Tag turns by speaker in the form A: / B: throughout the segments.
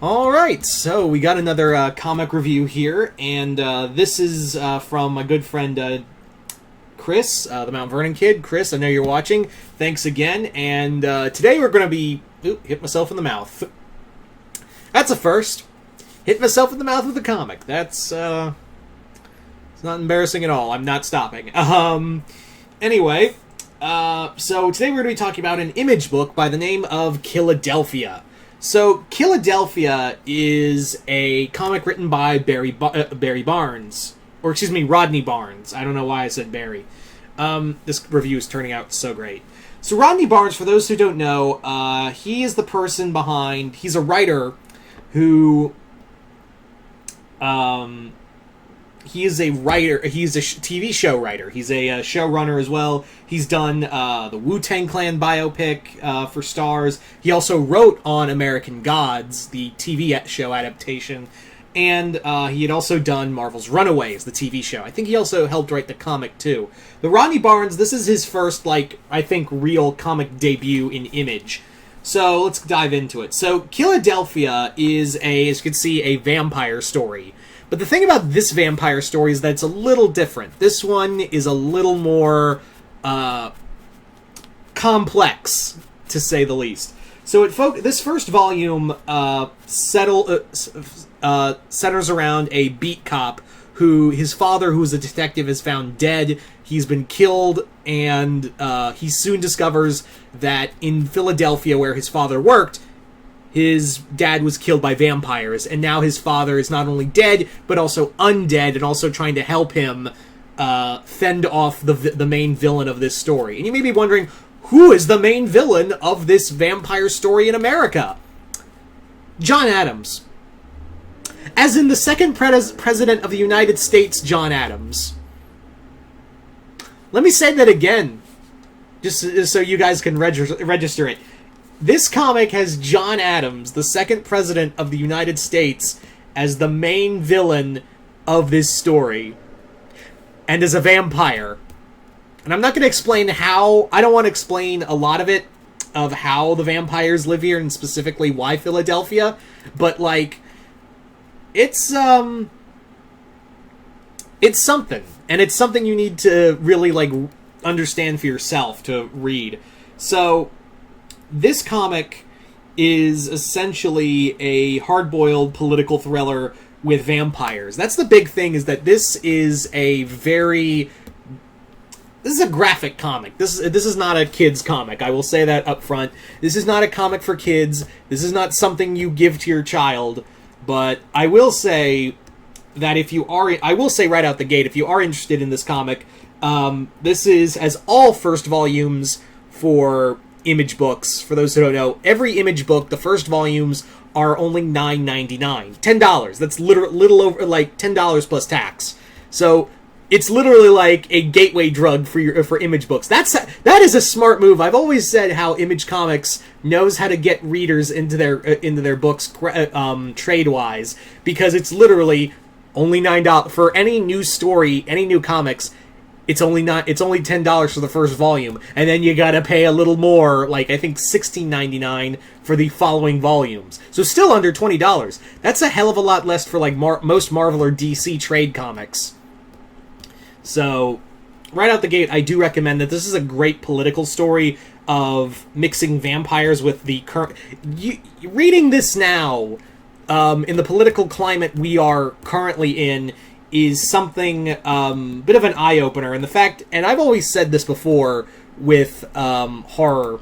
A: Alright, so we got another comic review here, and this is from my good friend Chris, the Mount Vernon kid. Chris, I know you're watching. Thanks again, and today we're going to be... Ooh, hit myself in the mouth. That's a first. Hit myself in the mouth with a comic. That's, it's not embarrassing at all. I'm not stopping. Anyway, so today we're going to be talking about an image book by the name of Killadelphia. So, Killadelphia is a comic written by Barry Barnes. Or, excuse me, Rodney Barnes. I don't know why I said Barry. This review is turning out so great. So, Rodney Barnes, for those who don't know, he is the person behind... He's a writer who... He's a TV show writer. He's a showrunner as well. He's done the Wu-Tang Clan biopic for Starz. He also wrote on American Gods, the TV show adaptation. And he had also done Marvel's Runaways, the TV show. I think he also helped write the comic, too. The Rodney Barnes, this is his first, I think, real comic debut in Image. So, let's dive into it. So, Killadelphia is, as you can see, a vampire story. But the thing about this vampire story is that it's a little different. This one is a little more complex, to say the least. So this first volume centers around a beat cop who his father, who is a detective, is found dead. He's been killed, and he soon discovers that in Philadelphia, where his father worked, his dad was killed by vampires, and now his father is not only dead, but also undead, and also trying to help him fend off the main villain of this story. And you may be wondering, who is the main villain of this vampire story in America? John Adams. As in the second president of the United States, John Adams. Let me say that again, just so you guys can register it. This comic has John Adams, the second president of the United States, as the main villain of this story. And as a vampire. And I'm not going to explain how... I don't want to explain a lot of it, of how the vampires live here, and specifically why Philadelphia. But, it's something. And it's something you need to really, understand for yourself to read. So... This comic is essentially a hard-boiled political thriller with vampires. That's the big thing, is that this is a graphic comic. This is not a kid's comic. I will say that up front. This is not a comic for kids. This is not something you give to your child. But I will say that I will say right out the gate, if you are interested in this comic, this is, as all first volumes for Image books, for those who don't know, every Image book, the first volumes are only $9.99. $10. That's little over, $10 plus tax. So it's literally like a gateway drug for Image books. That is a smart move. I've always said how Image Comics knows how to get readers into their books trade wise, because it's literally only $9 for any new story, any new comics. It's only $10 for the first volume, and then you gotta pay a little more, I think $16.99 for the following volumes. So still under $20. That's a hell of a lot less for most Marvel or DC trade comics. So, right out the gate, I do recommend that. This is a great political story of mixing vampires with the current... Reading this now, in the political climate we are currently in, is something, bit of an eye-opener. And the fact, and I've always said this before with horror,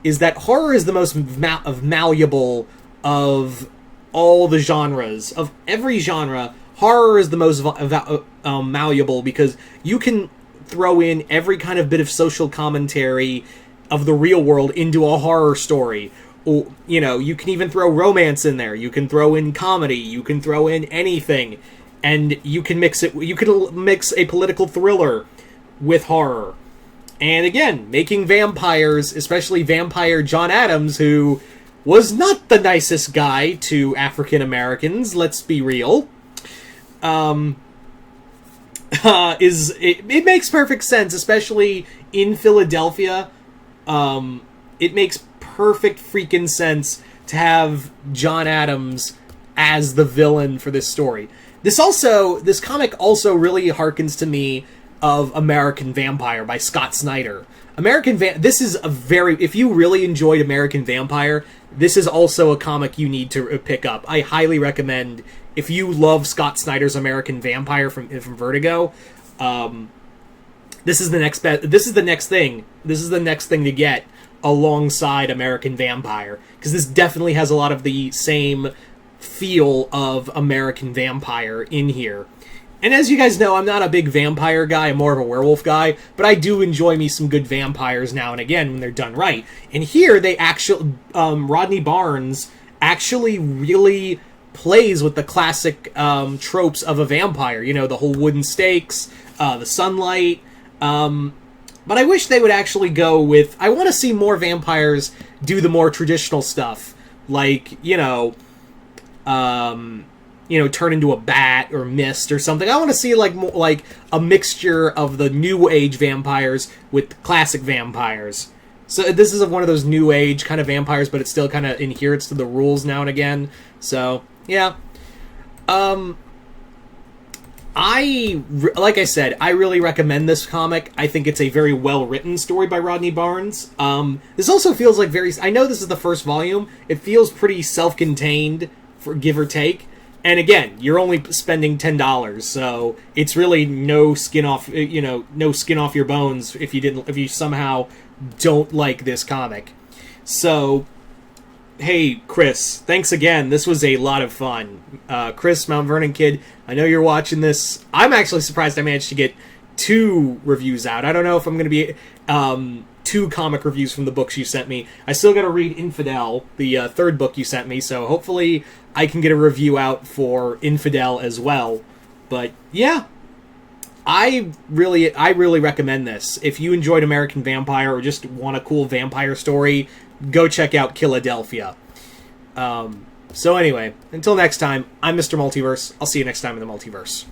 A: is that horror is the most malleable of all the genres. Of every genre, horror is the most malleable, because you can throw in every kind of bit of social commentary of the real world into a horror story. Or, you can even throw romance in there. You can throw in comedy. You can throw in anything. And you can mix a political thriller with horror. And again, making vampires, especially vampire John Adams, who was not the nicest guy to African Americans, let's be real, it makes perfect sense, especially in Philadelphia. It makes perfect freaking sense to have John Adams as the villain for this story. This comic also really harkens to me of American Vampire by Scott Snyder. This is if you really enjoyed American Vampire, this is also a comic you need to pick up. I highly recommend, if you love Scott Snyder's American Vampire from Vertigo, this is the next thing. This is the next thing to get alongside American Vampire, because this definitely has a lot of the same feel of American Vampire in here. And as you guys know, I'm not a big vampire guy, I'm more of a werewolf guy, but I do enjoy me some good vampires now and again when they're done right. And here, Rodney Barnes actually really plays with the classic tropes of a vampire. You know, the whole wooden stakes, the sunlight. But I wish they would actually go with... I want to see more vampires do the more traditional stuff, like, turn into a bat or mist or something. I want to see like a mixture of the new age vampires with classic vampires. So this is one of those new age kind of vampires, but it still kind of adheres to the rules now and again. So yeah, like I said, I really recommend this comic. I think it's a very well written story by Rodney Barnes. This also feels like I know this is the first volume. It feels pretty self-contained, for give or take. And again, you're only spending $10, so it's really no skin off your bones if you somehow don't like this comic. So, hey, Chris, thanks again. This was a lot of fun. Chris, Mount Vernon kid, I know you're watching this. I'm actually surprised I managed to get 2 reviews out. I don't know if I'm going to be 2 comic reviews from the books you sent me. I still got to read Infidel, the 3rd book you sent me, so hopefully I can get a review out for Infidel as well. But yeah, I really recommend this. If you enjoyed American Vampire or just want a cool vampire story, go check out Killadelphia. So anyway, until next time, I'm Mr. Multiverse. I'll see you next time in the Multiverse.